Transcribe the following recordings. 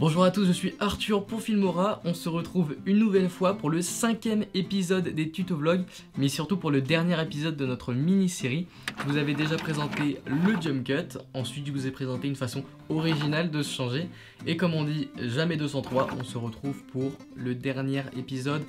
Bonjour à tous, je suis Arthur pour Filmora. On se retrouve une nouvelle fois pour le 5e épisode des tutovlogs, mais surtout pour le dernier épisode de notre mini-série. Je vous avais déjà présenté le jump cut, ensuite je vous ai présenté une façon originale de se changer, et comme on dit jamais 203, on se retrouve pour le dernier épisode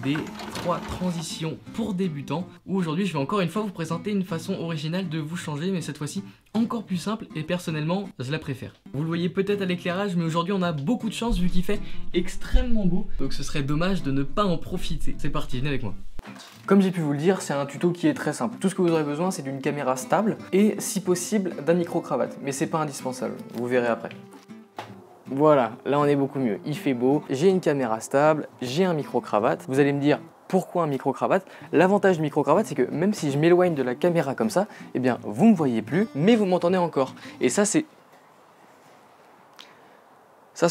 des 3 transitions pour débutants, où aujourd'hui je vais encore une fois vous présenter une façon originale de vous changer, mais cette fois-ci encore plus simple, et personnellement je la préfère. Vous le voyez peut-être à l'éclairage, mais aujourd'hui on a beaucoup de chance vu qu'il fait extrêmement beau, donc ce serait dommage de ne pas en profiter. C'est parti, venez avec moi. Comme j'ai pu vous le dire, c'est un tuto qui est très simple. Tout ce que vous aurez besoin, c'est d'une caméra stable et si possible d'un micro-cravate, mais c'est pas indispensable, vous verrez après. Voilà, là on est beaucoup mieux, il fait beau, j'ai une caméra stable, j'ai un micro-cravate. Vous allez me dire pourquoi un micro-cravate? L'avantage du micro-cravate, c'est que même si je m'éloigne de la caméra comme ça, eh bien vous me voyez plus, mais vous m'entendez encore. Et ça c'est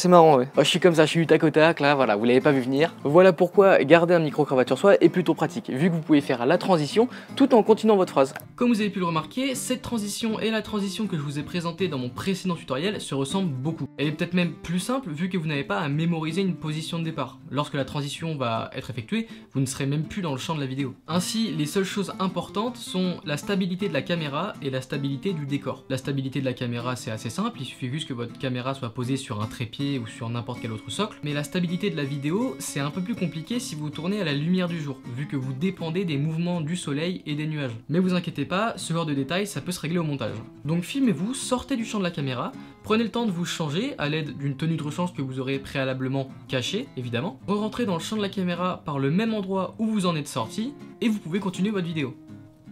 marrant, ouais. Je suis comme ça, je suis du tac au tac, là, voilà, vous l'avez pas vu venir. Voilà pourquoi garder un micro-cravate sur soi est plutôt pratique, vu que vous pouvez faire la transition tout en continuant votre phrase. Comme vous avez pu le remarquer, cette transition et la transition que je vous ai présentée dans mon précédent tutoriel se ressemblent beaucoup. Elle est peut-être même plus simple, vu que vous n'avez pas à mémoriser une position de départ. Lorsque la transition va être effectuée, vous ne serez même plus dans le champ de la vidéo. Ainsi, les seules choses importantes sont la stabilité de la caméra et la stabilité du décor. La stabilité de la caméra, c'est assez simple, il suffit juste que votre caméra soit posée sur un trépied ou sur n'importe quel autre socle, mais la stabilité de la vidéo, c'est un peu plus compliqué si vous tournez à la lumière du jour, vu que vous dépendez des mouvements du soleil et des nuages. Mais vous inquiétez pas, ce genre de détails, ça peut se régler au montage. Donc filmez-vous, sortez du champ de la caméra, prenez le temps de vous changer à l'aide d'une tenue de rechange que vous aurez préalablement cachée, évidemment. Re-rentrez dans le champ de la caméra par le même endroit où vous en êtes sorti, et vous pouvez continuer votre vidéo.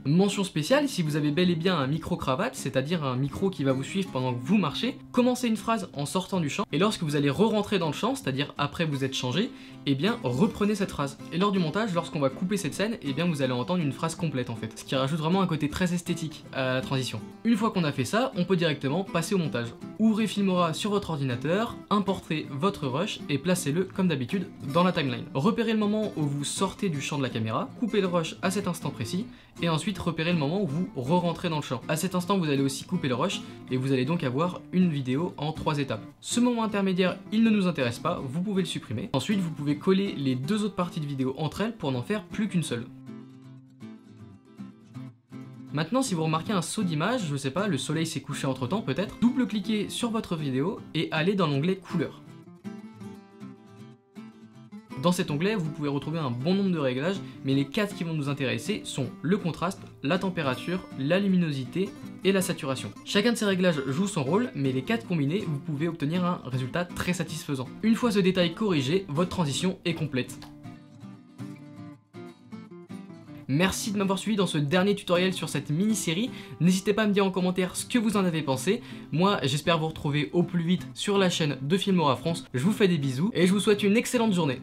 Mention spéciale, si vous avez bel et bien un micro-cravate, c'est-à-dire un micro qui va vous suivre pendant que vous marchez, commencez une phrase en sortant du champ, et lorsque vous allez re-rentrer dans le champ, c'est-à-dire après vous êtes changé, eh bien reprenez cette phrase. Et lors du montage, lorsqu'on va couper cette scène, eh bien vous allez entendre une phrase complète en fait, ce qui rajoute vraiment un côté très esthétique à la transition. Une fois qu'on a fait ça, on peut directement passer au montage. Ouvrez Filmora sur votre ordinateur, importez votre rush et placez-le comme d'habitude dans la timeline. Repérez le moment où vous sortez du champ de la caméra, coupez le rush à cet instant précis, et ensuite repérez le moment où vous re-rentrez dans le champ. À cet instant, vous allez aussi couper le rush et vous allez donc avoir une vidéo en 3 étapes. Ce moment intermédiaire, il ne nous intéresse pas, vous pouvez le supprimer. Ensuite, vous pouvez coller les deux autres parties de vidéo entre elles pour n'en faire plus qu'une seule. Maintenant, si vous remarquez un saut d'image, je sais pas, le soleil s'est couché entre temps peut-être, double-cliquez sur votre vidéo et allez dans l'onglet couleurs. Dans cet onglet, vous pouvez retrouver un bon nombre de réglages, mais les 4 qui vont nous intéresser sont le contraste, la température, la luminosité et la saturation. Chacun de ces réglages joue son rôle, mais les 4 combinés, vous pouvez obtenir un résultat très satisfaisant. Une fois ce détail corrigé, votre transition est complète. Merci de m'avoir suivi dans ce dernier tutoriel sur cette mini-série. N'hésitez pas à me dire en commentaire ce que vous en avez pensé. Moi, j'espère vous retrouver au plus vite sur la chaîne de Filmora France. Je vous fais des bisous et je vous souhaite une excellente journée.